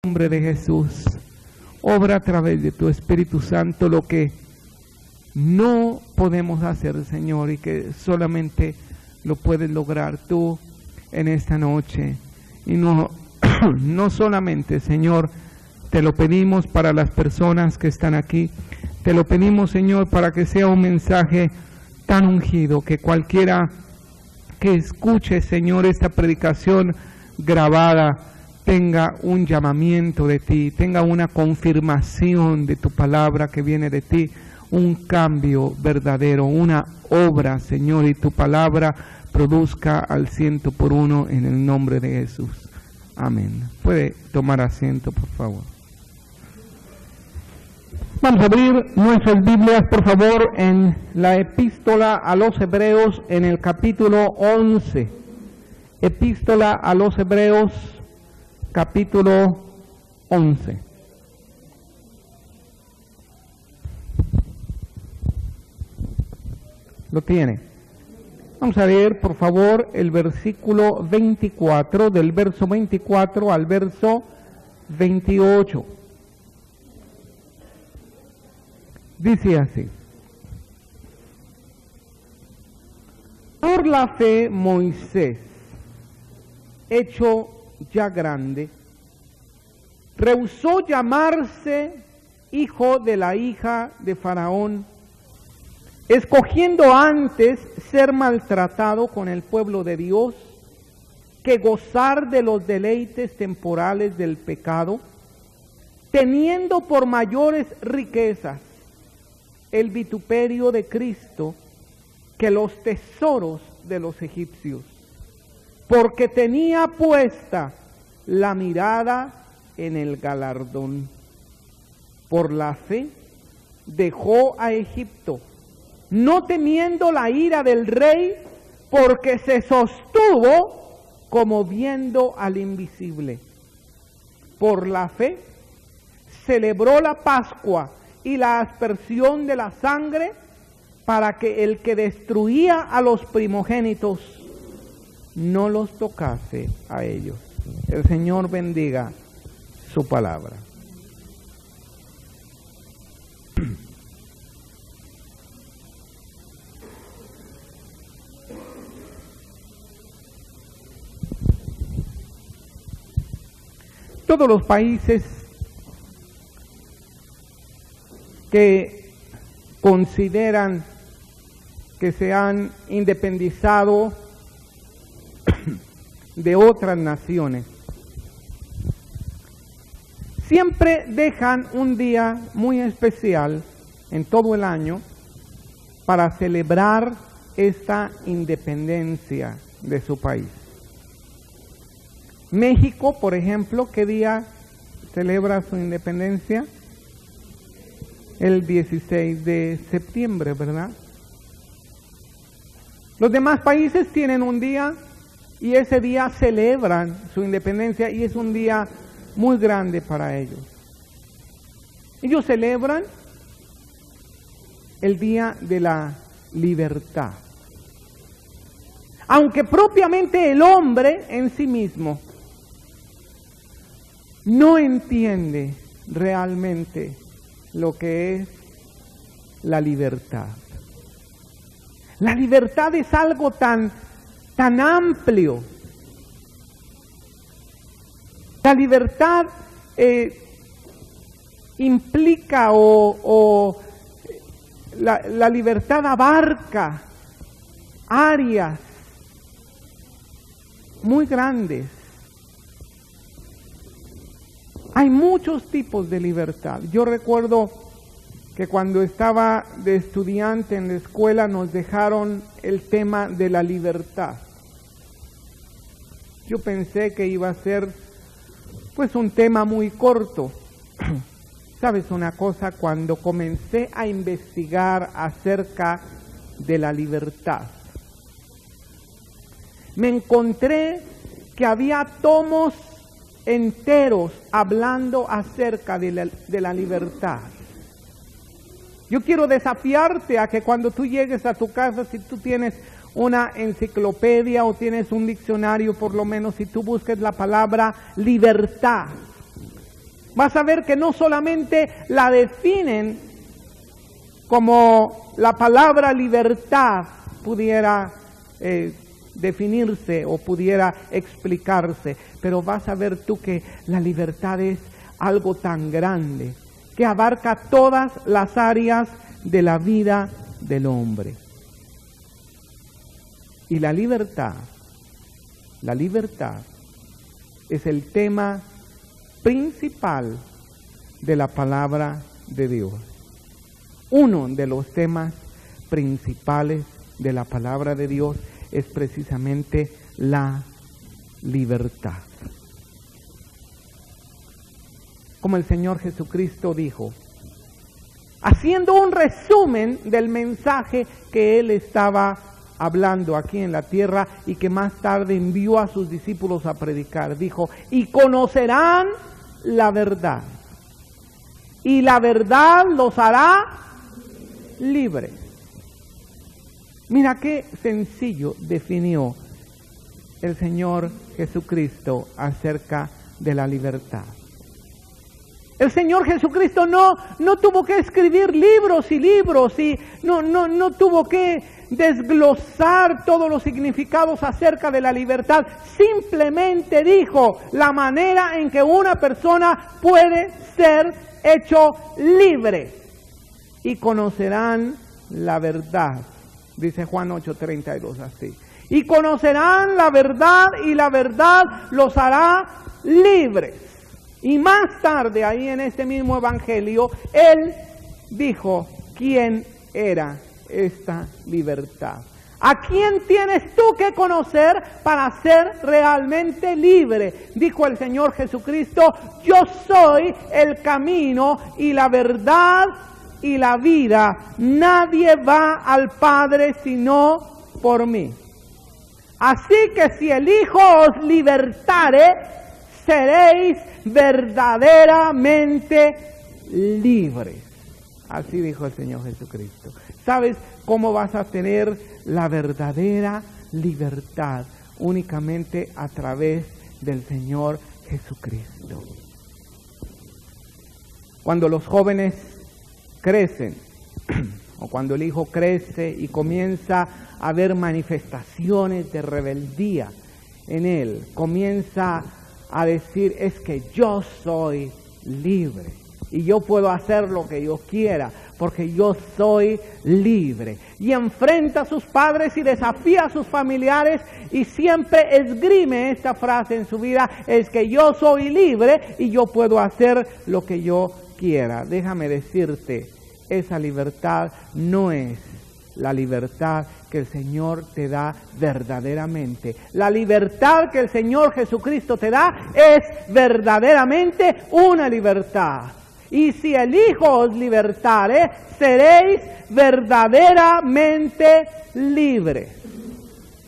nombre de Jesús, obra a través de tu Espíritu Santo lo que no podemos hacer, Señor, y que solamente lo puedes lograr tú en esta noche. Y no solamente, Señor, te lo pedimos para las personas que están aquí, te lo pedimos, Señor, para que sea un mensaje tan ungido, que cualquiera que escuche, Señor, esta predicación grabada, tenga un llamamiento de ti, tenga una confirmación de tu palabra que viene de ti, un cambio verdadero, una obra, Señor, y tu palabra produzca al 100 por 1 en el nombre de Jesús. Amén. Puede tomar asiento, por favor. Vamos a abrir nuestras Biblias, por favor, en la Epístola a los Hebreos, en el capítulo 11. Epístola a los Hebreos, capítulo 11. ¿Lo tiene? Vamos a leer, por favor, el versículo 24, del verso 24 al verso 28. Dice así: por la fe Moisés, hecho ya grande, rehusó llamarse hijo de la hija de Faraón, escogiendo antes ser maltratado con el pueblo de Dios que gozar de los deleites temporales del pecado, teniendo por mayores riquezas el vituperio de Cristo que los tesoros de los egipcios, porque tenía puesta la mirada en el galardón. Por la fe dejó a Egipto, no temiendo la ira del rey, porque se sostuvo como viendo al invisible. Por la fe celebró la Pascua y la aspersión de la sangre, para que el que destruía a los primogénitos no los tocase a ellos. El Señor bendiga su palabra. Todos los países que consideran que se han independizado de otras naciones, siempre dejan un día muy especial en todo el año para celebrar esta independencia de su país. México, por ejemplo, ¿qué día celebra su independencia? El 16 de septiembre, ¿verdad? Los demás países tienen un día y ese día celebran su independencia y es un día muy grande para ellos. Ellos celebran el Día de la Libertad. Aunque propiamente el hombre en sí mismo no entiende realmente lo que es la libertad. La libertad es algo tan amplio. La libertad implica la libertad abarca áreas muy grandes. Hay muchos tipos de libertad. Yo recuerdo que cuando estaba de estudiante en la escuela nos dejaron el tema de la libertad. Yo pensé que iba a ser pues un tema muy corto. ¿Sabes una cosa? Cuando comencé a investigar acerca de la libertad, me encontré que había tomos enteros hablando acerca de la libertad. Yo quiero desafiarte a que cuando tú llegues a tu casa, si tú tienes una enciclopedia o tienes un diccionario, por lo menos si tú busques la palabra libertad, vas a ver que no solamente la definen como la palabra libertad pudiera definirse o pudiera explicarse, pero vas a ver tú que la libertad es algo tan grande que abarca todas las áreas de la vida del hombre. Y la libertad es el tema principal de la palabra de Dios. Uno de los temas principales de la palabra de Dios es precisamente la libertad. Como el Señor Jesucristo dijo, haciendo un resumen del mensaje que Él estaba hablando aquí en la tierra y que más tarde envió a sus discípulos a predicar, dijo, y conocerán la verdad, y la verdad los hará libres. Mira qué sencillo definió el Señor Jesucristo acerca de la libertad. El Señor Jesucristo no tuvo que escribir libros y libros y no tuvo que desglosar todos los significados acerca de la libertad. Simplemente dijo la manera en que una persona puede ser hecho libre. Y conocerán la verdad, dice Juan 8:32 así. Y conocerán la verdad y la verdad los hará libres. Y más tarde, ahí en este mismo evangelio, Él dijo quién era esta libertad. ¿A quién tienes tú que conocer para ser realmente libre? Dijo el Señor Jesucristo, yo soy el camino y la verdad y la vida. Nadie va al Padre sino por mí. Así que si el Hijo os libertare, seréis verdaderamente libres. Así dijo el Señor Jesucristo. ¿Sabes cómo vas a tener la verdadera libertad? Únicamente a través del Señor Jesucristo. Cuando los jóvenes crecen, o cuando el hijo crece y comienza a ver manifestaciones de rebeldía en él, comienza a decir, es que yo soy libre y yo puedo hacer lo que yo quiera porque yo soy libre, y enfrenta a sus padres y desafía a sus familiares y siempre esgrime esta frase en su vida, es que yo soy libre y yo puedo hacer lo que yo quiera. Déjame decirte, esa libertad no es la libertad que el Señor te da verdaderamente. La libertad que el Señor Jesucristo te da es verdaderamente una libertad. Y si el Hijo os libertare, seréis verdaderamente libres.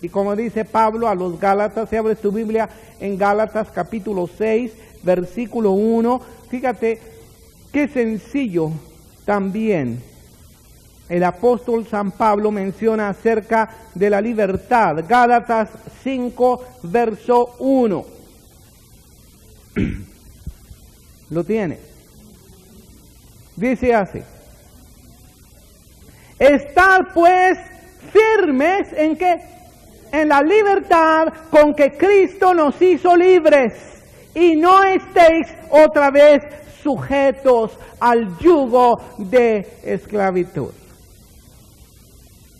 Y como dice Pablo a los Gálatas, si abres tu Biblia en Gálatas capítulo 6, versículo 1, fíjate qué sencillo también el apóstol San Pablo menciona acerca de la libertad. Gálatas 5, verso 1. ¿Lo tiene? Dice así: estad pues firmes en ¿qué? En la libertad con que Cristo nos hizo libres, y no estéis otra vez sujetos al yugo de esclavitud.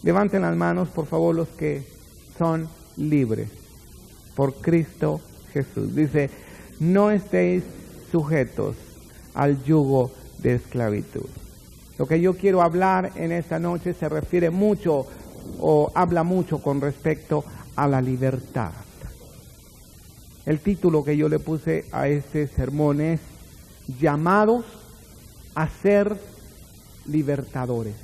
Levanten las manos, por favor, los que son libres por Cristo Jesús. Dice, no estéis sujetos al yugo de esclavitud. Lo que yo quiero hablar en esta noche se refiere mucho o habla mucho con respecto a la libertad. El título que yo le puse a este sermón es llamados a ser libertadores.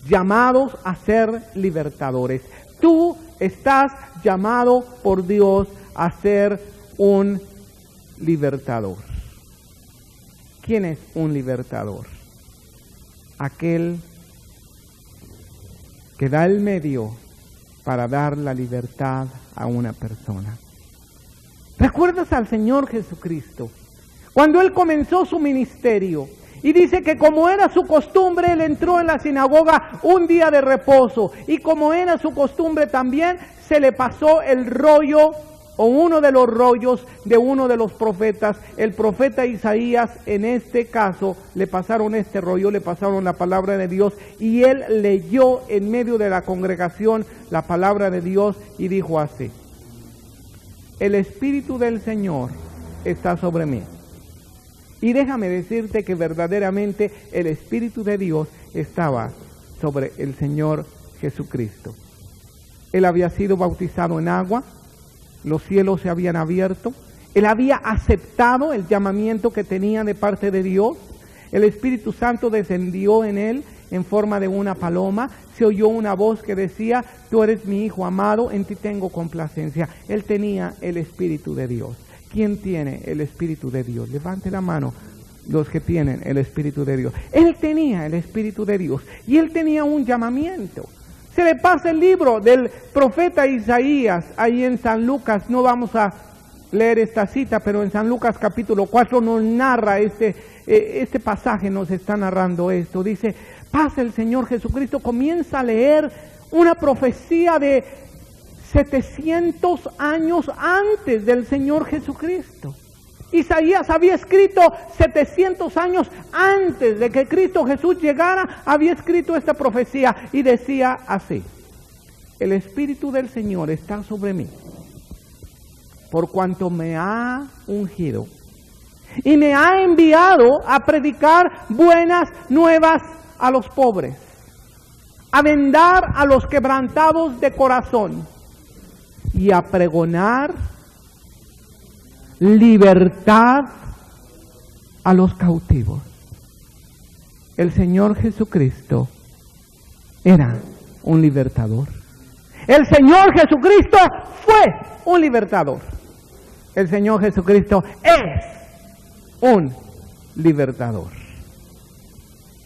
Llamados a ser libertadores. Tú estás llamado por Dios a ser un libertador. ¿Quién es un libertador? Aquel que da el medio para dar la libertad a una persona. ¿Recuerdas al Señor Jesucristo cuando él comenzó su ministerio. Y dice que como era su costumbre, él entró en la sinagoga un día de reposo. Y como era su costumbre también, se le pasó el rollo o uno de los rollos de uno de los profetas, el profeta Isaías. En este caso le pasaron este rollo, le pasaron la palabra de Dios, y él leyó en medio de la congregación la palabra de Dios y dijo así: el Espíritu del Señor está sobre mí. Y déjame decirte que verdaderamente el Espíritu de Dios estaba sobre el Señor Jesucristo. Él había sido bautizado en agua, los cielos se habían abierto, él había aceptado el llamamiento que tenía de parte de Dios, el Espíritu Santo descendió en él en forma de una paloma, se oyó una voz que decía: tú eres mi Hijo amado, en ti tengo complacencia. Él tenía el Espíritu de Dios. ¿Quién tiene el Espíritu de Dios? Levante la mano los que tienen el Espíritu de Dios. Él tenía el Espíritu de Dios y él tenía un llamamiento. Se le pasa el libro del profeta Isaías ahí en San Lucas. No vamos a leer esta cita, pero en San Lucas capítulo 4 nos narra este pasaje, nos está narrando esto. Dice: pasa el Señor Jesucristo, comienza a leer una profecía de 700 años antes del Señor Jesucristo. Isaías había escrito 700 años antes de que Cristo Jesús llegara, había escrito esta profecía y decía así: el Espíritu del Señor está sobre mí, por cuanto me ha ungido y me ha enviado a predicar buenas nuevas a los pobres, a vendar a los quebrantados de corazón y a pregonar libertad a los cautivos. El Señor Jesucristo era un libertador. El Señor Jesucristo fue un libertador. El Señor Jesucristo es un libertador.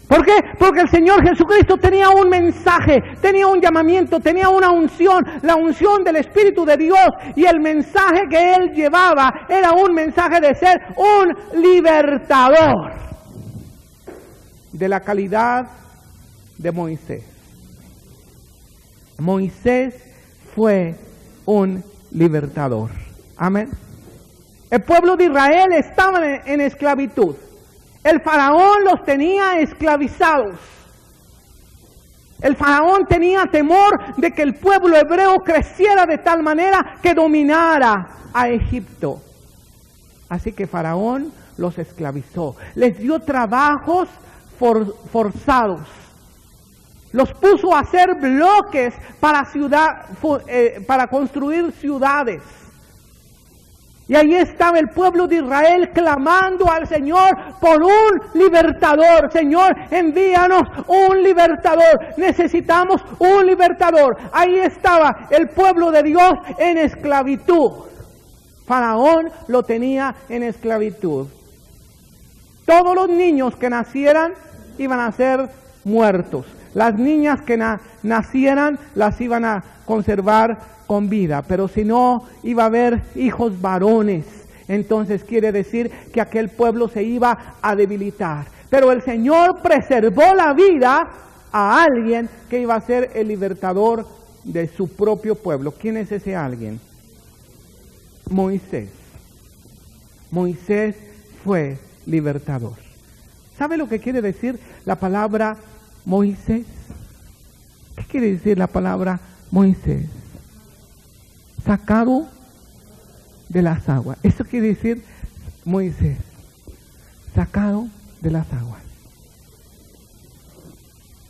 ¿Por qué? Porque el Señor Jesucristo tenía un mensaje, tenía un llamamiento, tenía una unción, la unción del Espíritu de Dios, y el mensaje que Él llevaba era un mensaje de ser un libertador, de la calidad de Moisés. Moisés fue un libertador. Amén. El pueblo de Israel estaba en esclavitud. El faraón los tenía esclavizados. El faraón tenía temor de que el pueblo hebreo creciera de tal manera que dominara a Egipto. Así que faraón los esclavizó, les dio trabajos forzados, los puso a hacer bloques para construir ciudades. Y ahí estaba el pueblo de Israel clamando al Señor por un libertador. Señor, envíanos un libertador. Necesitamos un libertador. Ahí estaba el pueblo de Dios en esclavitud. Faraón lo tenía en esclavitud. Todos los niños que nacieran iban a ser muertos. Las niñas que nacieran las iban a conservar con vida, pero si no, iba a haber hijos varones. Entonces quiere decir que aquel pueblo se iba a debilitar. Pero el Señor preservó la vida a alguien que iba a ser el libertador de su propio pueblo. ¿Quién es ese alguien? Moisés. Moisés fue libertador. ¿Sabe lo que quiere decir la palabra Moisés? ¿Qué quiere decir la palabra Moisés? Sacado de las aguas. Eso quiere decir Moisés, sacado de las aguas.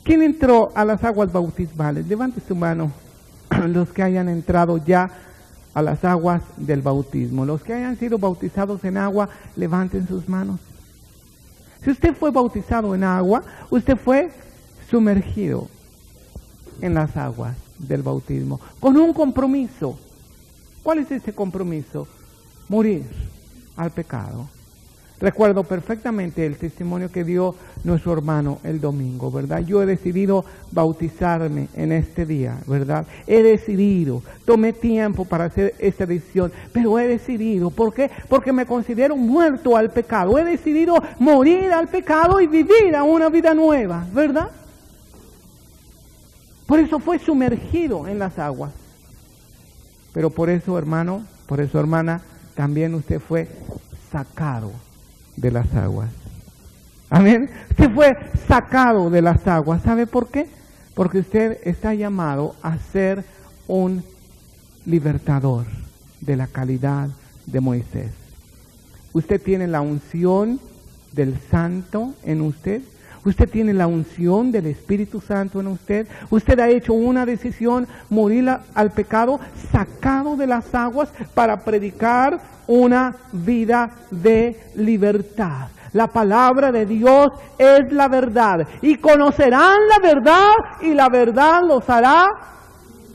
¿Quién entró a las aguas bautismales? Levante su mano los que hayan entrado ya a las aguas del bautismo. Los que hayan sido bautizados en agua, levanten sus manos. Si usted fue bautizado en agua, usted fue sumergido en las aguas del bautismo con un compromiso. ¿Cuál es ese compromiso? Morir al pecado. Recuerdo perfectamente el testimonio que dio nuestro hermano el domingo, ¿verdad? Yo he decidido bautizarme en este día, ¿verdad? He decidido, tomé tiempo para hacer esta decisión, pero he decidido, ¿por qué? Porque me considero muerto al pecado. He decidido morir al pecado y vivir a una vida nueva, ¿verdad? Por eso fue sumergido en las aguas. Pero por eso, hermano, por eso, hermana, también usted fue sacado de las aguas. Amén. Usted fue sacado de las aguas. ¿Sabe por qué? Porque usted está llamado a ser un libertador de la calidad de Moisés. Usted tiene la unción del Santo en usted. Usted tiene la unción del Espíritu Santo en usted. Usted ha hecho una decisión, morir al pecado, sacado de las aguas para predicar una vida de libertad. La palabra de Dios es la verdad. Y conocerán la verdad y la verdad los hará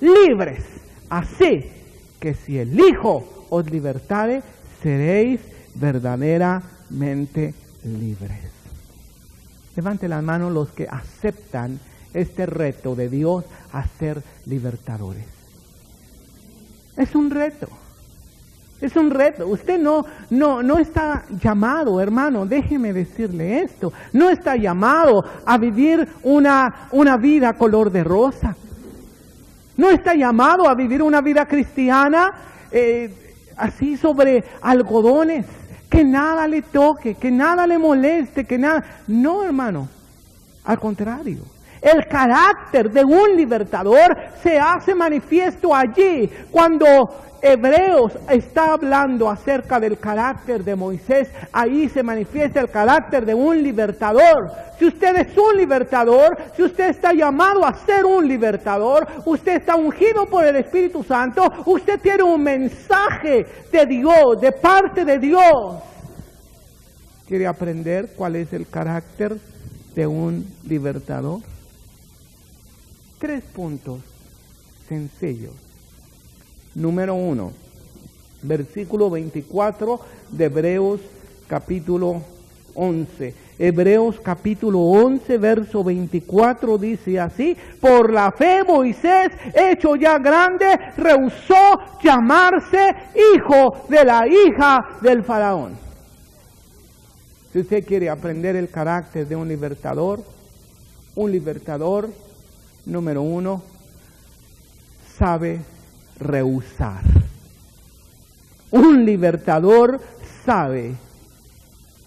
libres. Así que si el Hijo os libertare, seréis verdaderamente libres. Levante las manos los que aceptan este reto de Dios a ser libertadores. Es un reto. Es un reto. Usted no está llamado, hermano, déjeme decirle esto. No está llamado a vivir una vida color de rosa. No está llamado a vivir una vida cristiana así sobre algodones. Que nada le toque, que nada le moleste, que nada... No, hermano, al contrario. El carácter de un libertador se hace manifiesto allí cuando Hebreos está hablando acerca del carácter de Moisés. Ahí se manifiesta el carácter de un libertador. Si usted es un libertador, si usted está llamado a ser un libertador, usted está ungido por el Espíritu Santo, usted tiene un mensaje de Dios, de parte de Dios. ¿Quiere aprender cuál es el carácter de un libertador? 3 puntos sencillos. Número 1, versículo 24 de Hebreos capítulo 11. Hebreos capítulo 11, verso 24 dice así: por la fe Moisés, hecho ya grande, rehusó llamarse hijo de la hija del faraón. Si usted quiere aprender el carácter de un libertador, número 1, sabe rehusar. Un libertador sabe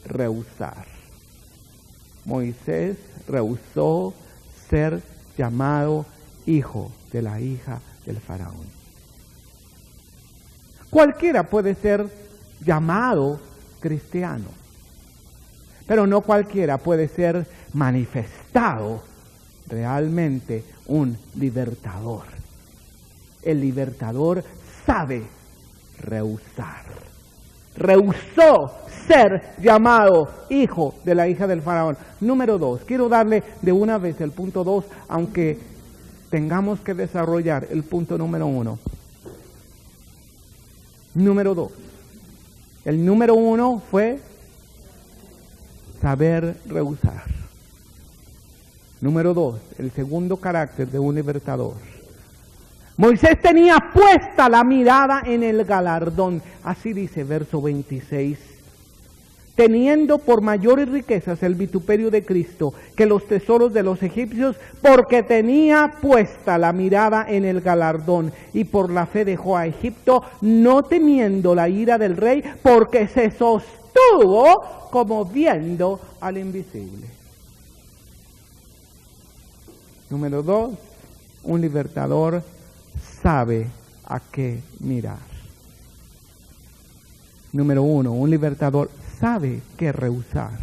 rehusar. Moisés rehusó ser llamado hijo de la hija del faraón. Cualquiera puede ser llamado cristiano, pero no cualquiera puede ser manifestado realmente un libertador. El libertador sabe rehusar. Rehusó ser llamado hijo de la hija del faraón. Número 2, quiero darle de una vez el punto 2, aunque tengamos que desarrollar el punto número 1. Número 2. El número 1 fue saber rehusar. Número 2, el segundo carácter de un libertador. Moisés tenía puesta la mirada en el galardón. Así dice verso 26. Teniendo por mayores riquezas el vituperio de Cristo que los tesoros de los egipcios, porque tenía puesta la mirada en el galardón, y por la fe dejó a Egipto, no temiendo la ira del rey, porque se sostuvo como viendo al invisible. Número 2, un libertador sabe a qué mirar. Número 1, un libertador sabe qué rehusar.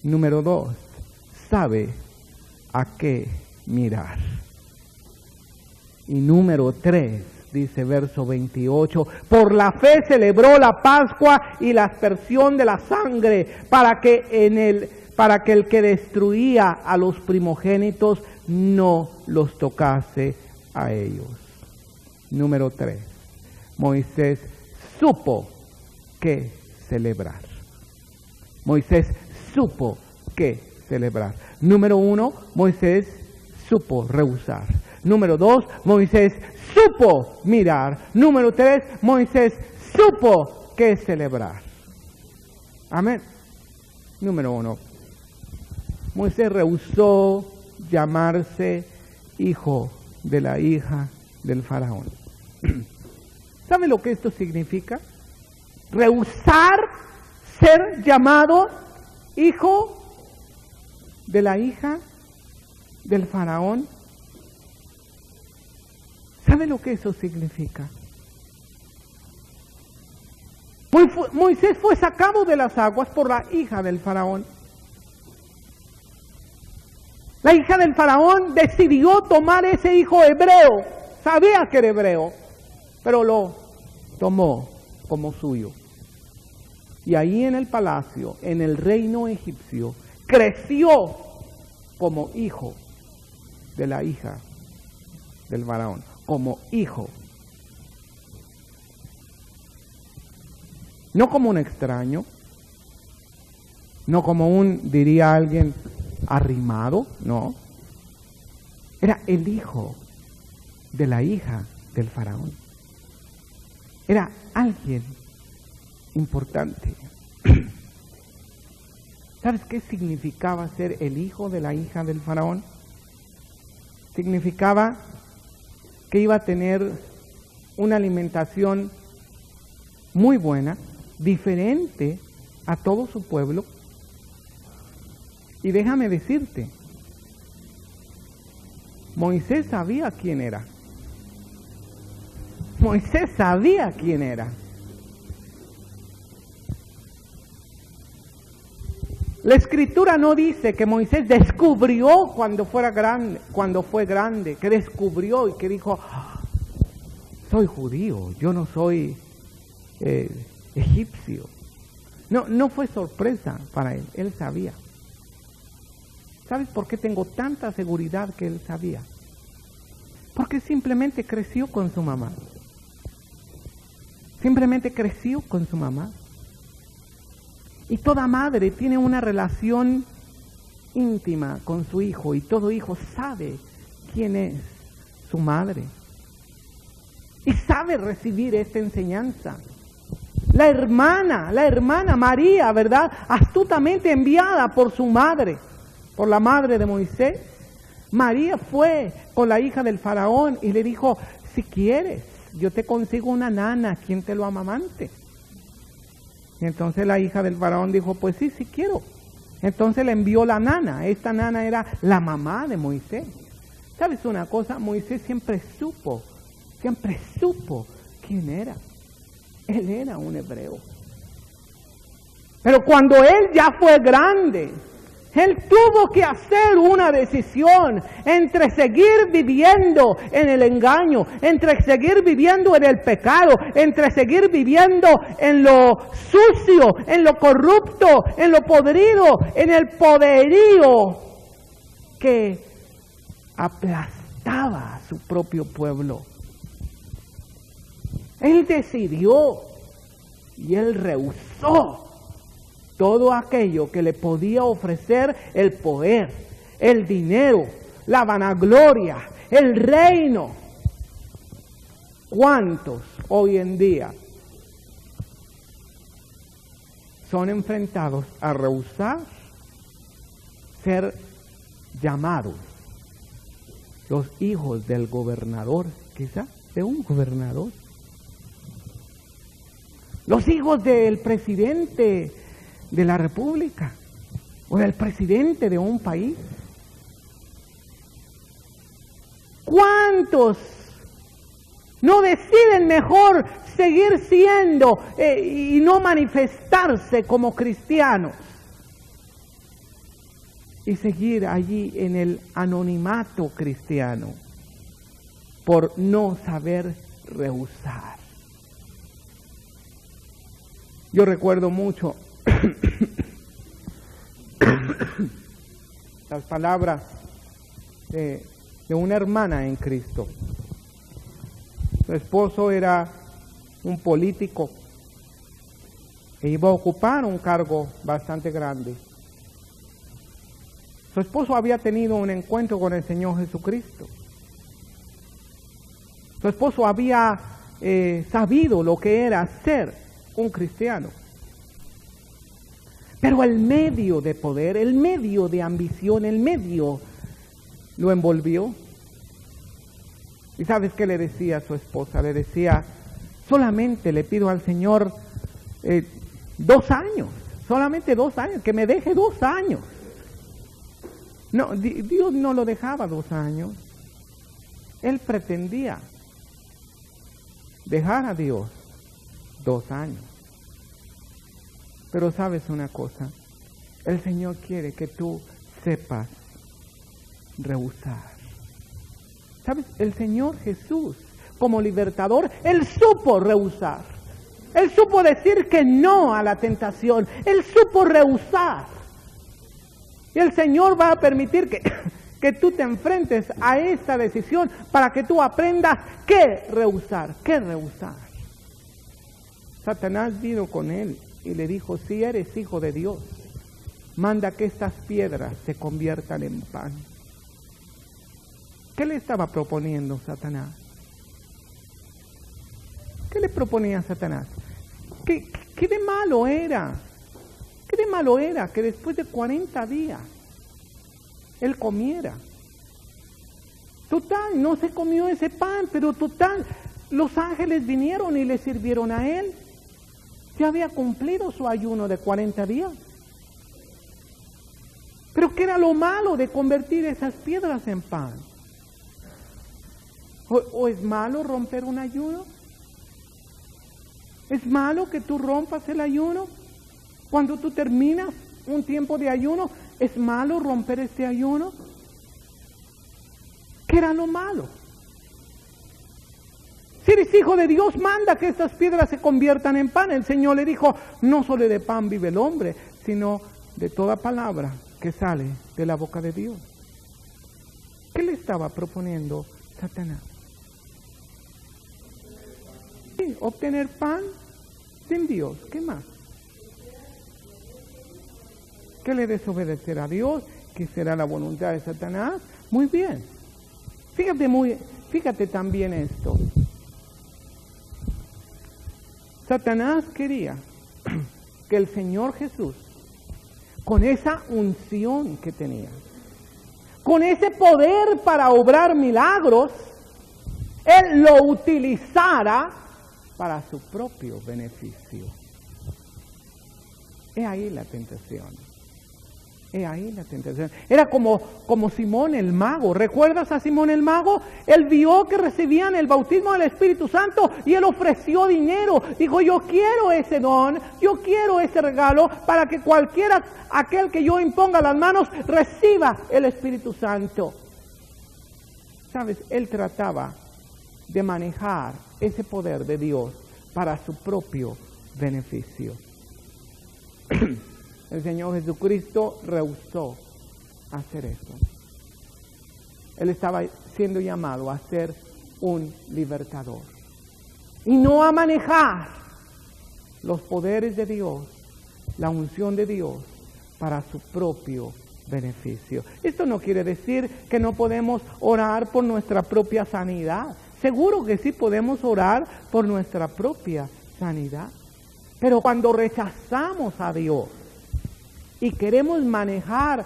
Número 2, sabe a qué mirar. Y número 3, dice verso 28, por la fe celebró la Pascua y la aspersión de la sangre, para que el que destruía a los primogénitos no los tocase a ellos. Número 3, Moisés supo qué celebrar. Moisés supo qué celebrar. Número 1, Moisés supo rehusar. Número 2, Moisés supo mirar. Número 3, Moisés supo qué celebrar. Amén. Número 1, Moisés rehusó llamarse hijo de la hija del faraón. ¿Sabe lo que esto significa? Rehusar ser llamado hijo de la hija del faraón. ¿Sabe lo que eso significa? Moisés fue sacado de las aguas por la hija del faraón. La hija del faraón decidió tomar ese hijo hebreo. Sabía que era hebreo, pero lo tomó como suyo. Y ahí en el palacio, en el reino egipcio, creció como hijo de la hija del faraón, como hijo. No como un extraño, no como un, diría alguien, arrimado, no. Era el hijo de la hija del faraón. Era alguien importante. ¿Sabes qué significaba ser el hijo de la hija del faraón? Significaba que iba a tener una alimentación muy buena, diferente a todo su pueblo. Y déjame decirte, Moisés sabía quién era. Moisés sabía quién era. La escritura no dice que Moisés descubrió cuando fue grande, que descubrió y que dijo, soy judío, yo no soy egipcio. No fue sorpresa para él, él sabía. ¿Sabes por qué tengo tanta seguridad que él sabía? Porque simplemente creció con su mamá. Simplemente creció con su mamá. Y toda madre tiene una relación íntima con su hijo, y todo hijo sabe quién es su madre. Y sabe recibir esta enseñanza. La hermana María, ¿verdad? Astutamente enviada por su madre, por la madre de Moisés. María fue con la hija del faraón y le dijo, si quieres, yo te consigo una nana, quien te lo amamante. Y entonces la hija del faraón dijo, pues sí quiero. Entonces le envió la nana. Esta nana era la mamá de Moisés. ¿Sabes una cosa? Moisés siempre supo quién era. Él era un hebreo. Pero cuando él ya fue grande, él tuvo que hacer una decisión entre seguir viviendo en el engaño, entre seguir viviendo en el pecado, entre seguir viviendo en lo sucio, en lo corrupto, en lo podrido, en el poderío que aplastaba a su propio pueblo. Él decidió y él rehusó todo aquello que le podía ofrecer el poder, el dinero, la vanagloria, el reino. ¿Cuántos hoy en día son enfrentados a rehusar ser llamados los hijos del gobernador, quizás de un gobernador? Los hijos del presidente de la república o del presidente de un país. ¿Cuántos no deciden mejor seguir siendo y no manifestarse como cristianos y seguir allí en el anonimato cristiano por no saber rehusar? Yo recuerdo mucho las palabras de una hermana en Cristo. Su esposo era un político e iba a ocupar un cargo bastante grande. Su esposo había tenido un encuentro con el Señor Jesucristo. Su esposo había sabido lo que era ser un cristiano. Pero el medio de poder, el medio de ambición, el medio lo envolvió. ¿Y sabes qué le decía a su esposa? Le decía, solamente le pido al Señor 2 años, solamente 2 años, que me deje 2 años. No, Dios no lo dejaba 2 años. Él pretendía dejar a Dios 2 años. Pero sabes una cosa, el Señor quiere que tú sepas rehusar. ¿Sabes? El Señor Jesús, como libertador, Él supo rehusar. Él supo decir que no a la tentación. Él supo rehusar. Y el Señor va a permitir que tú te enfrentes a esta decisión para que tú aprendas qué rehusar, qué rehusar. Satanás vino con él y le dijo, si eres hijo de Dios, manda que estas piedras se conviertan en pan. ¿Qué le estaba proponiendo Satanás? ¿Qué le proponía Satanás? ¿Qué de malo era? ¿Qué de malo era que después de 40 días él comiera? Total, no se comió ese pan, pero total, los ángeles vinieron y le sirvieron a él. Ya había cumplido su ayuno de 40 días. Pero ¿qué era lo malo de convertir esas piedras en pan? ¿O es malo romper un ayuno? ¿Es malo que tú rompas el ayuno? Cuando tú terminas un tiempo de ayuno, ¿es malo romper este ayuno? ¿Qué era lo malo? Si eres hijo de Dios, manda que estas piedras se conviertan en pan. El Señor le dijo, no solo de pan vive el hombre, sino de toda palabra que sale de la boca de Dios. ¿Qué le estaba proponiendo Satanás? Sí, obtener pan sin Dios. ¿Qué más? ¿Que le desobedecer a Dios? ¿Que será la voluntad de Satanás? Muy bien. Fíjate también esto. Satanás quería que el Señor Jesús, con esa unción que tenía, con ese poder para obrar milagros, Él lo utilizara para su propio beneficio. He ahí la tentación. He ahí la tentación. Era como Simón el mago. ¿Recuerdas a Simón el mago? Él vio que recibían el bautismo del Espíritu Santo y él ofreció dinero. Dijo, yo quiero ese don, yo quiero ese regalo para que aquel que yo imponga las manos, reciba el Espíritu Santo. ¿Sabes? Él trataba de manejar ese poder de Dios para su propio beneficio. El Señor Jesucristo rehusó hacer eso. Él estaba siendo llamado a ser un libertador y no a manejar los poderes de Dios, la unción de Dios para su propio beneficio. Esto no quiere decir que no podemos orar por nuestra propia sanidad. Seguro que sí podemos orar por nuestra propia sanidad. Pero cuando rechazamos a Dios y queremos manejar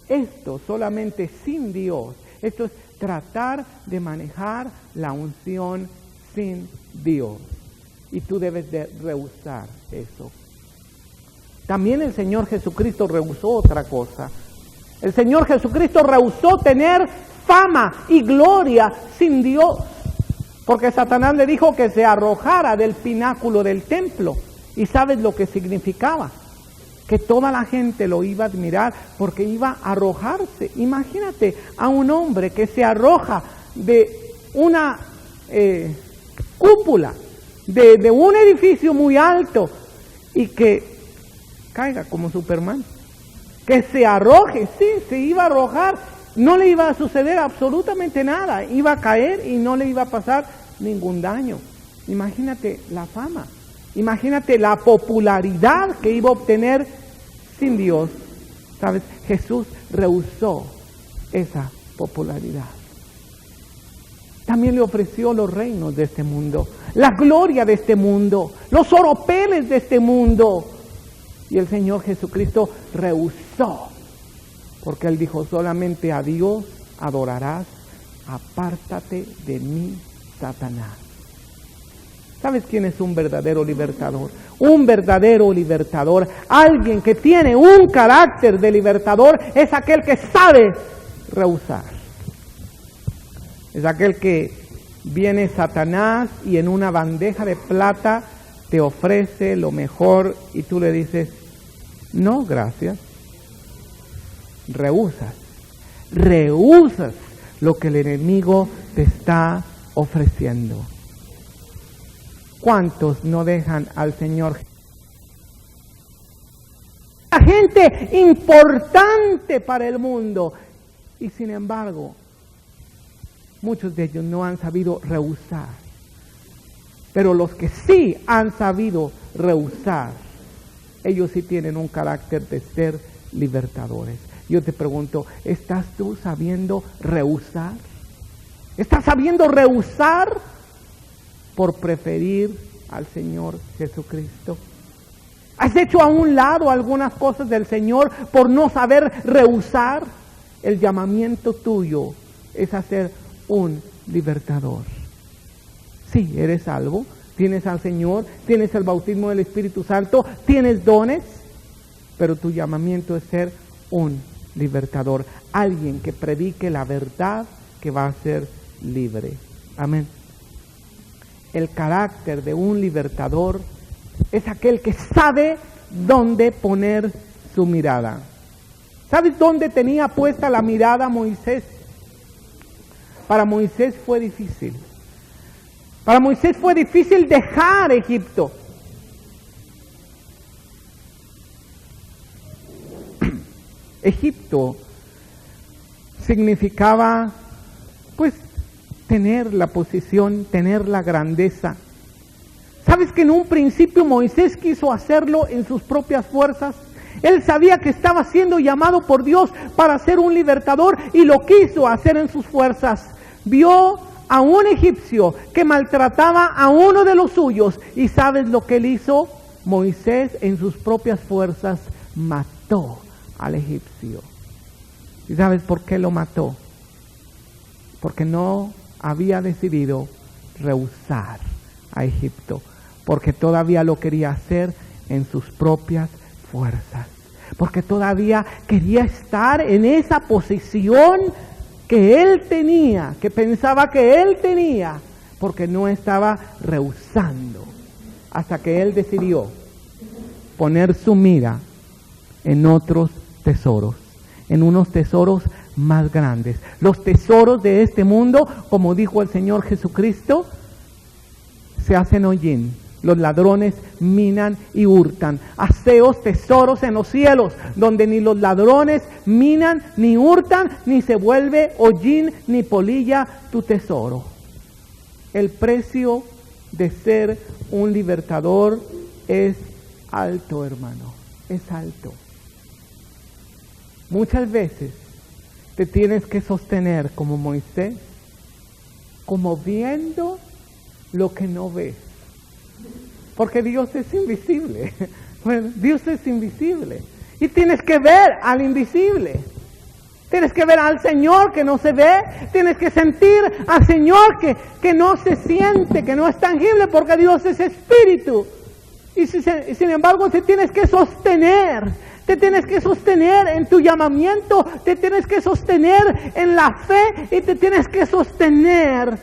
esto solamente sin Dios, esto es tratar de manejar la unción sin Dios. Y tú debes de rehusar eso. También el Señor Jesucristo rehusó otra cosa. El Señor Jesucristo rehusó tener fama y gloria sin Dios. Porque Satanás le dijo que se arrojara del pináculo del templo. ¿Y sabes lo que significaba? Que toda la gente lo iba a admirar porque iba a arrojarse. Imagínate a un hombre que se arroja de una cúpula, de un edificio muy alto y que caiga como Superman. Que se arroje, sí, se iba a arrojar, no le iba a suceder absolutamente nada, iba a caer y no le iba a pasar ningún daño. Imagínate la fama, Imagínate la popularidad que iba a obtener sin Dios. ¿Sabes? Jesús rehusó esa popularidad. También le ofreció los reinos de este mundo, la gloria de este mundo, los oropeles de este mundo. Y el Señor Jesucristo rehusó, porque Él dijo: solamente a Dios adorarás, apártate de mí, Satanás. ¿Sabes quién es un verdadero libertador? Un verdadero libertador, alguien que tiene un carácter de libertador, es aquel que sabe rehusar. Es aquel que viene Satanás y en una bandeja de plata te ofrece lo mejor y tú le dices: no, gracias. Rehusas lo que el enemigo te está ofreciendo. ¿Cuántos no dejan al Señor? La gente importante para el mundo, y sin embargo muchos de ellos no han sabido rehusar. Pero los que sí han sabido rehusar, ellos sí tienen un carácter de ser libertadores. Yo te pregunto, ¿estás tú sabiendo rehusar? ¿Estás sabiendo rehusar por preferir al Señor Jesucristo? ¿Has hecho a un lado algunas cosas del Señor por no saber rehusar? El llamamiento tuyo es a ser un libertador. Sí, eres salvo, tienes al Señor, tienes el bautismo del Espíritu Santo, tienes dones, pero tu llamamiento es ser un libertador, alguien que predique la verdad, que va a ser libre. Amén. El carácter de un libertador es aquel que sabe dónde poner su mirada. ¿Sabes dónde tenía puesta la mirada Moisés? Para Moisés fue difícil. Para Moisés fue difícil dejar Egipto. Egipto significaba, pues, tener la posición, tener la grandeza. ¿Sabes que en un principio Moisés quiso hacerlo en sus propias fuerzas? Él sabía que estaba siendo llamado por Dios para ser un libertador y lo quiso hacer en sus fuerzas. Vio a un egipcio que maltrataba a uno de los suyos y ¿sabes lo que él hizo? Moisés en sus propias fuerzas mató al egipcio. ¿Y sabes por qué lo mató? Porque no había decidido rehusar a Egipto, porque todavía lo quería hacer en sus propias fuerzas, porque todavía quería estar en esa posición que él tenía, que pensaba que él tenía, porque no estaba rehusando, hasta que él decidió poner su mira en otros tesoros, en unos tesoros más grandes. Los tesoros de este mundo, como dijo el Señor Jesucristo, se hacen hollín. Los ladrones minan y hurtan. Haceos tesoros en los cielos, donde ni los ladrones minan ni hurtan, ni se vuelve hollín ni polilla tu tesoro. El precio de ser un libertador es alto, hermano, es alto. Muchas veces te tienes que sostener como Moisés, como viendo lo que no ves. Porque Dios es invisible. Bueno, Dios es invisible. Y tienes que ver al invisible. Tienes que ver al Señor que no se ve. Tienes que sentir al Señor que no se siente, que no es tangible, porque Dios es espíritu. Y sin embargo te tienes que sostener. Te tienes que sostener en tu llamamiento. Te tienes que sostener en la fe. Y te tienes que sostener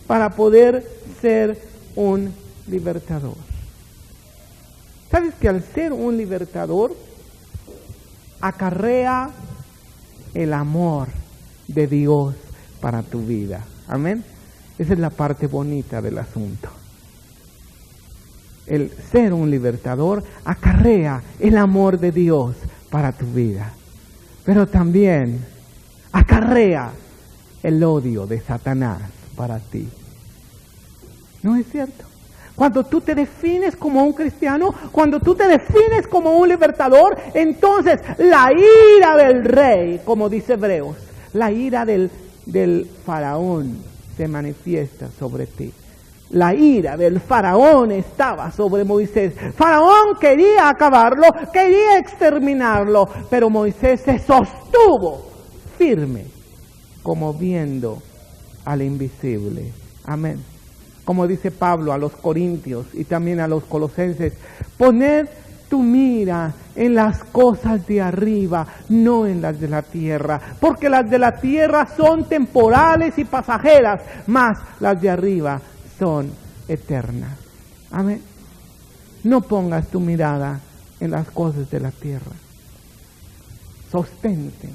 para poder ser un libertador. ¿Sabes que al ser un libertador acarrea el amor de Dios para tu vida? Amén. Esa es la parte bonita del asunto. El ser un libertador acarrea el amor de Dios para tu vida, pero también acarrea el odio de Satanás para ti. ¿No es cierto? Cuando tú te defines como un cristiano, cuando tú te defines como un libertador, entonces la ira del rey, como dice Hebreos, la ira del faraón se manifiesta sobre ti. La ira del faraón estaba sobre Moisés. Faraón quería acabarlo, quería exterminarlo, pero Moisés se sostuvo firme, como viendo al invisible. Amén. Como dice Pablo a los corintios y también a los colosenses, poned tu mira en las cosas de arriba, no en las de la tierra, porque las de la tierra son temporales y pasajeras, mas las de arriba son eternas. Amén. No pongas tu mirada en las cosas de la tierra. Sostente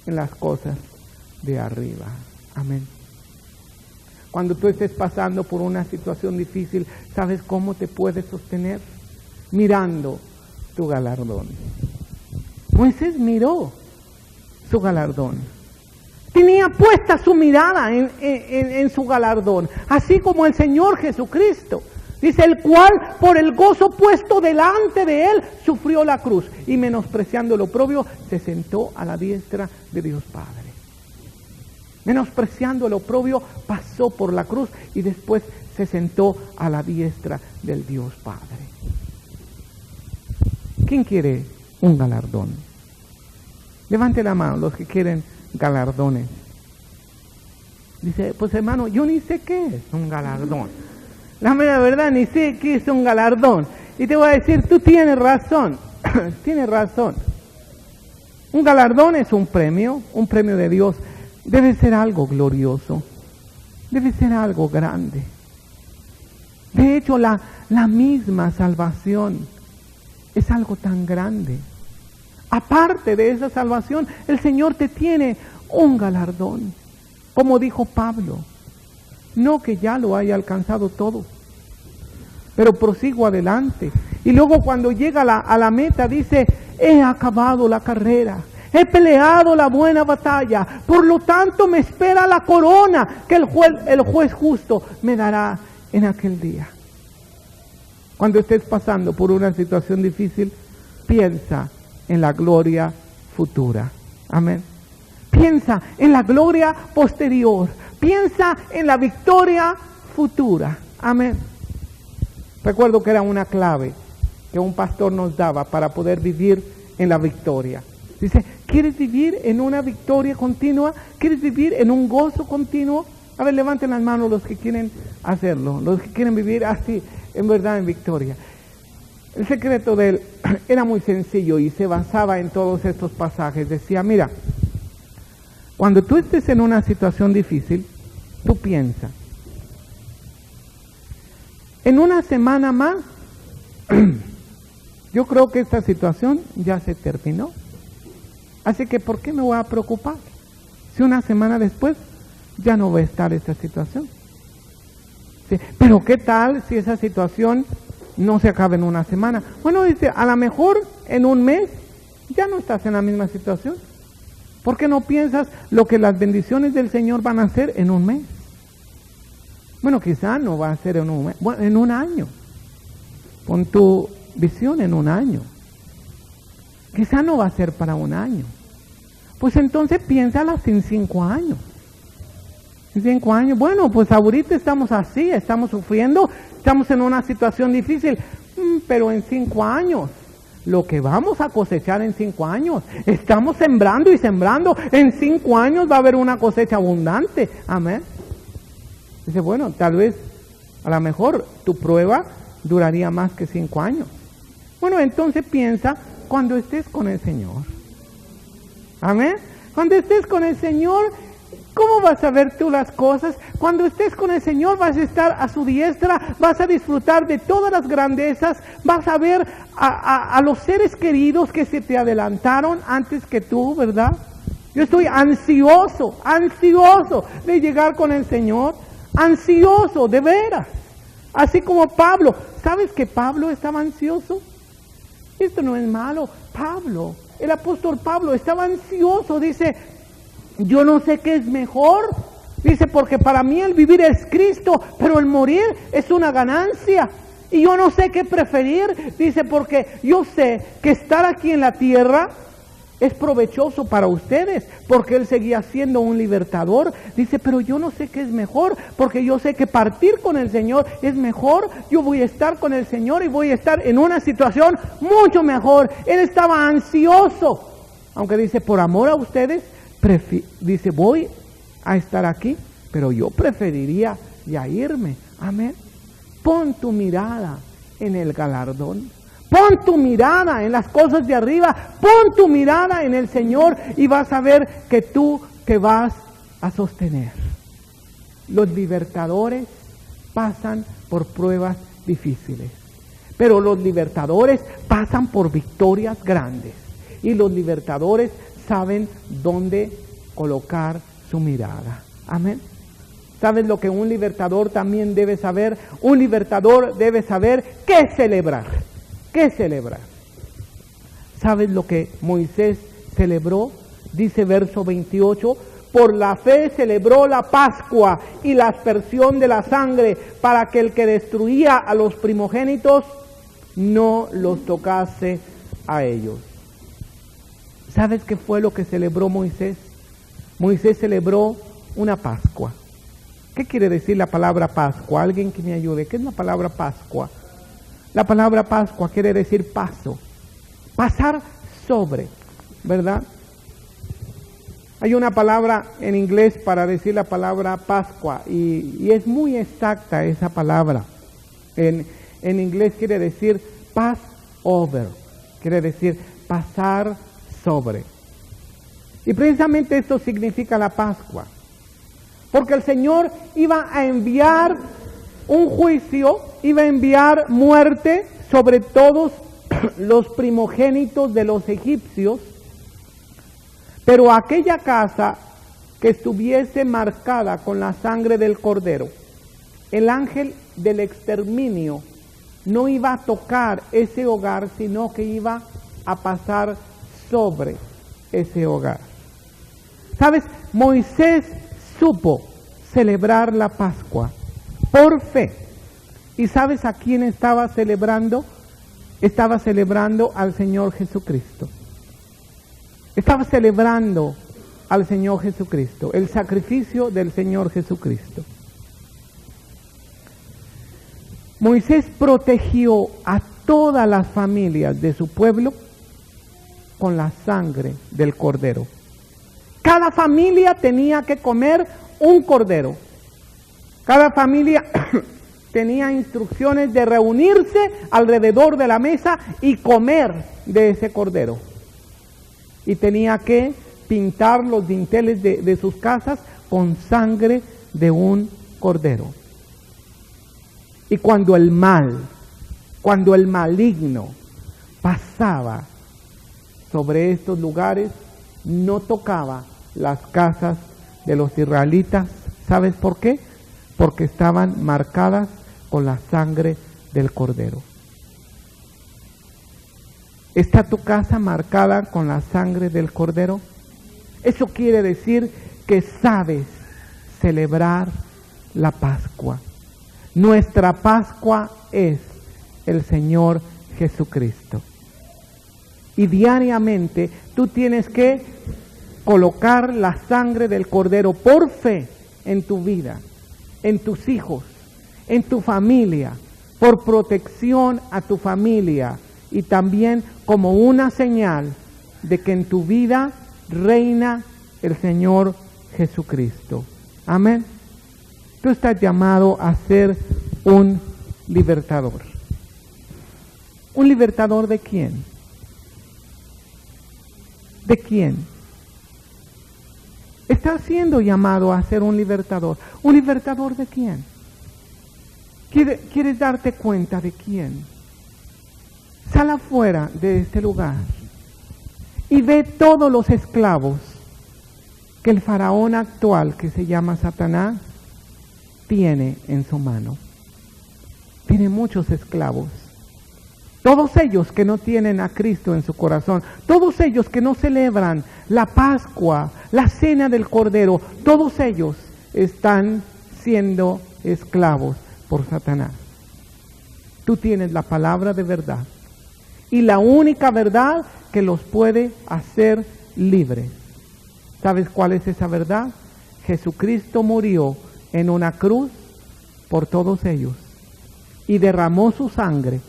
en las cosas de arriba. Amén. Cuando tú estés pasando por una situación difícil, ¿sabes cómo te puedes sostener? Mirando tu galardón. Moisés miró su galardón. Tenía puesta su mirada en su galardón, así como el Señor Jesucristo. Dice, el cual por el gozo puesto delante de él sufrió la cruz y menospreciando lo oprobio se sentó a la diestra de Dios Padre. Menospreciando el oprobio, pasó por la cruz y después se sentó a la diestra del Dios Padre. ¿Quién quiere un galardón? Levante la mano los que quieren galardones. Dice, pues hermano, yo ni sé qué es un galardón. La mera verdad, ni sé qué es un galardón. Y te voy a decir, tú tienes razón. Tienes razón. Un galardón es un premio de Dios. Debe ser algo glorioso, debe ser algo grande. De hecho, la misma salvación es algo tan grande. Aparte de esa salvación, el Señor te tiene un galardón. Como dijo Pablo, no que ya lo haya alcanzado todo, pero prosigo adelante. Y luego cuando llega a la meta dice, he acabado la carrera. He peleado la buena batalla, por lo tanto me espera la corona que el juez justo me dará en aquel día. Cuando estés pasando por una situación difícil, piensa en la gloria futura. Amén. Piensa en la gloria posterior. Piensa en la victoria futura. Amén. Recuerdo que era una clave que un pastor nos daba para poder vivir en la victoria. Dice, ¿quieres vivir en una victoria continua? ¿Quieres vivir en un gozo continuo? A ver, levanten las manos los que quieren hacerlo, los que quieren vivir así, en verdad, en victoria. El secreto de él era muy sencillo y se basaba en todos estos pasajes. Decía, mira, cuando tú estés en una situación difícil, tú piensa, en una semana más, yo creo que esta situación ya se terminó. Así que, ¿por qué me voy a preocupar? Si una semana después ya no va a estar esta situación. ¿Sí? Pero ¿qué tal si esa situación no se acaba en una semana? Bueno, dice, a lo mejor en un mes ya no estás en la misma situación. ¿Por qué no piensas lo que las bendiciones del Señor van a hacer en un mes? Bueno, quizá no va a ser en un mes, bueno, en un año. Pon tu visión en un año. Quizá no va a ser para un año. Pues entonces piénsalas en 5 años. En 5 años, bueno, pues ahorita estamos así, estamos sufriendo, estamos en una situación difícil, pero en 5 años, lo que vamos a cosechar en 5 años, estamos sembrando y sembrando, en 5 años va a haber una cosecha abundante. Amén. Dice, bueno, tal vez, a lo mejor tu prueba duraría más que 5 años. Bueno, entonces piensa cuando estés con el Señor. Amén. Cuando estés con el Señor, ¿cómo vas a ver tú las cosas? Cuando estés con el Señor vas a estar a su diestra, vas a disfrutar de todas las grandezas, vas a ver a los seres queridos que se te adelantaron antes que tú, ¿verdad? Yo estoy ansioso de llegar con el Señor, ansioso, de veras. Así como Pablo. ¿Sabes que Pablo estaba ansioso? Esto no es malo. Pablo, el apóstol Pablo estaba ansioso, dice, yo no sé qué es mejor, Dice, porque para mí el vivir es Cristo, pero el morir es una ganancia. Y yo no sé qué preferir. Dice, porque yo sé que estar aquí en la tierra es provechoso para ustedes, porque Él seguía siendo un libertador. Dice, pero yo no sé qué es mejor, porque yo sé que partir con el Señor es mejor. Yo voy a estar con el Señor y voy a estar en una situación mucho mejor. Él estaba ansioso, aunque dice, por amor a ustedes, dice, voy a estar aquí, pero yo preferiría ya irme. Amén. Pon tu mirada en el galardón. Pon tu mirada en las cosas de arriba, pon tu mirada en el Señor y vas a ver que tú te vas a sostener. Los libertadores pasan por pruebas difíciles, pero los libertadores pasan por victorias grandes y los libertadores saben dónde colocar su mirada. Amén. ¿Sabes lo que un libertador también debe saber? Un libertador debe saber qué celebrar. ¿Qué celebrar? ¿Sabes lo que Moisés celebró? Dice verso 28, por la fe celebró la Pascua y la aspersión de la sangre, para que el que destruía a los primogénitos no los tocase a ellos. ¿Sabes qué fue lo que celebró Moisés? Moisés celebró una Pascua. ¿Qué quiere decir la palabra Pascua? Alguien que me ayude. ¿Qué es la palabra Pascua? La palabra Pascua quiere decir paso, pasar sobre, ¿verdad? Hay una palabra en inglés para decir la palabra Pascua y es muy exacta esa palabra. En inglés quiere decir pass over, quiere decir pasar sobre. Y precisamente esto significa la Pascua, porque el Señor iba a enviar un juicio, iba a enviar muerte sobre todos los primogénitos de los egipcios, pero aquella casa que estuviese marcada con la sangre del cordero, el ángel del exterminio no iba a tocar ese hogar, sino que iba a pasar sobre ese hogar. ¿Sabes? Moisés supo celebrar la Pascua por fe. ¿Y sabes a quién estaba celebrando? Estaba celebrando al Señor Jesucristo. Estaba celebrando al Señor Jesucristo, el sacrificio del Señor Jesucristo. Moisés protegió a todas las familias de su pueblo con la sangre del cordero. Cada familia tenía que comer un cordero. Cada familia tenía instrucciones de reunirse alrededor de la mesa y comer de ese cordero. Y tenía que pintar los dinteles de sus casas con sangre de un cordero. Y cuando el maligno pasaba sobre estos lugares, no tocaba las casas de los israelitas. ¿Sabes por qué? Porque estaban marcadas con la sangre del cordero. ¿Está tu casa marcada con la sangre del cordero? Eso quiere decir que sabes celebrar la Pascua. Nuestra Pascua es el Señor Jesucristo. Y diariamente tú tienes que colocar la sangre del cordero por fe en tu vida, en tus hijos, en tu familia, por protección a tu familia y también como una señal de que en tu vida reina el Señor Jesucristo. Amén. Tú estás llamado a ser un libertador. ¿Un libertador de quién? ¿De quién? Estás siendo llamado a ser un libertador. ¿Un libertador de quién? ¿Quieres darte cuenta de quién? Sal afuera de este lugar y ve todos los esclavos que el faraón actual, que se llama Satanás, tiene en su mano. Tiene muchos esclavos. Todos ellos que no tienen a Cristo en su corazón, todos ellos que no celebran la Pascua, la cena del Cordero, todos ellos están siendo esclavos por Satanás. Tú tienes la palabra de verdad y la única verdad que los puede hacer libres. ¿Sabes cuál es esa verdad? Jesucristo murió en una cruz por todos ellos y derramó su sangre,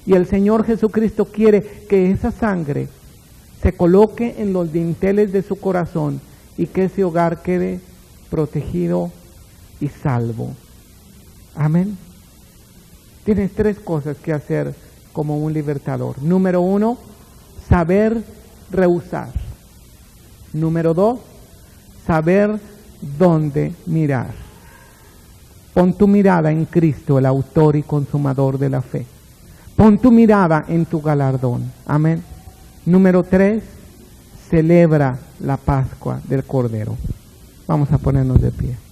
y el Señor Jesucristo quiere que esa sangre se coloque en los dinteles de su corazón y que ese hogar quede protegido y salvo. Amén. Tienes 3 cosas que hacer como un libertador. Número 1, saber rehusar. Número 2, saber dónde mirar. Pon tu mirada en Cristo, el autor y consumador de la fe. Pon tu mirada en tu galardón. Amén. Número 3, celebra la Pascua del Cordero. Vamos a ponernos de pie.